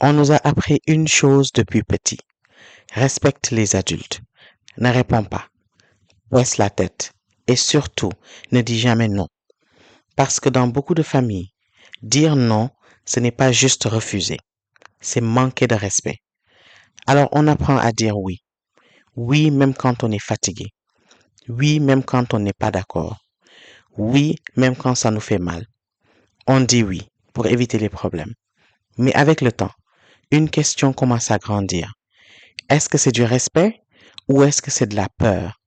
On nous a appris une chose depuis petit. Respecte les adultes. Ne réponds pas. Baisse la tête. Et surtout, ne dis jamais non. Parce que dans beaucoup de familles, dire non, ce n'est pas juste refuser. C'est manquer de respect. Alors on apprend à dire oui. Oui, même quand on est fatigué. Oui, même quand on n'est pas d'accord. Oui, même quand ça nous fait mal. On dit oui pour éviter les problèmes. Mais avec le temps, une question commence à grandir. Est-ce que c'est du respect ou est-ce que c'est de la peur?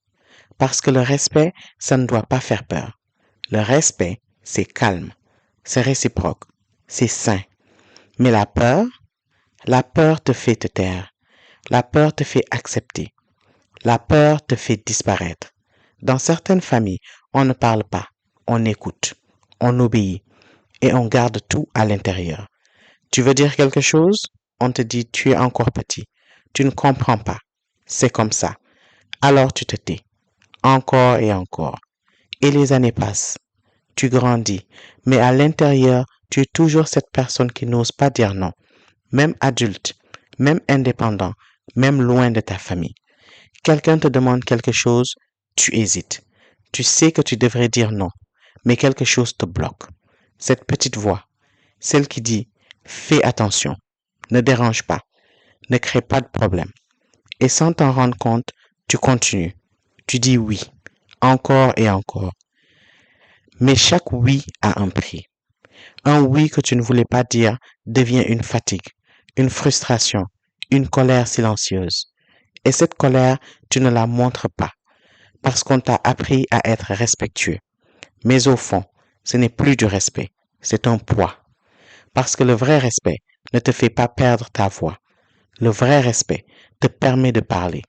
Parce que le respect, ça ne doit pas faire peur. Le respect, c'est calme, c'est réciproque, c'est sain. Mais la peur te fait te taire. La peur te fait accepter. La peur te fait disparaître. Dans certaines familles, on ne parle pas, on écoute, on obéit et on garde tout à l'intérieur. Tu veux dire quelque chose? On te dit tu es encore petit. Tu ne comprends pas. C'est comme ça. Alors tu te tais. Encore et encore. Et les années passent. Tu grandis. Mais à l'intérieur, tu es toujours cette personne qui n'ose pas dire non. Même adulte, même indépendant, même loin de ta famille. Quelqu'un te demande quelque chose, tu hésites. Tu sais que tu devrais dire non, mais quelque chose te bloque. Cette petite voix, celle qui dit fais attention, ne dérange pas, ne crée pas de problème. Et sans t'en rendre compte, tu continues. Tu dis oui, encore et encore. Mais chaque oui a un prix. Un oui que tu ne voulais pas dire devient une fatigue, une frustration, une colère silencieuse. Et cette colère, tu ne la montres pas parce qu'on t'a appris à être respectueux. Mais au fond, ce n'est plus du respect, c'est un poids. Parce que le vrai respect ne te fait pas perdre ta voix. Le vrai respect te permet de parler.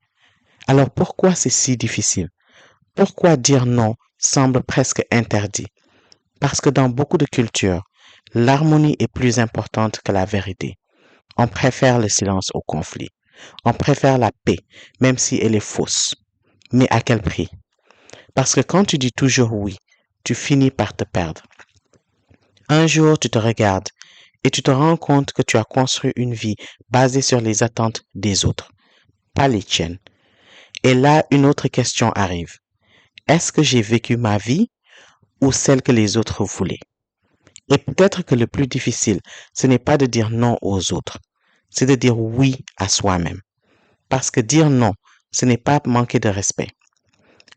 Alors pourquoi c'est si difficile? Pourquoi dire non semble presque interdit? Parce que dans beaucoup de cultures, l'harmonie est plus importante que la vérité. On préfère le silence au conflit. On préfère la paix, même si elle est fausse. Mais à quel prix? Parce que quand tu dis toujours oui, tu finis par te perdre. Un jour, tu te regardes et tu te rends compte que tu as construit une vie basée sur les attentes des autres, pas les tiennes. Et là, une autre question arrive. Est-ce que j'ai vécu ma vie ou celle que les autres voulaient? Et peut-être que le plus difficile, ce n'est pas de dire non aux autres, c'est de dire oui à soi-même. Parce que dire non, ce n'est pas manquer de respect,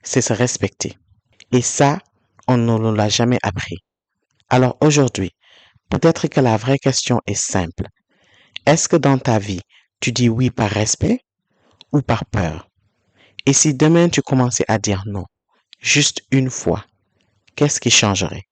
c'est se respecter. Et ça, on ne nous l'a jamais appris. Alors aujourd'hui, peut-être que la vraie question est simple. Est-ce que dans ta vie, tu dis oui par respect ou par peur? Et si demain tu commençais à dire non, juste une fois, qu'est-ce qui changerait?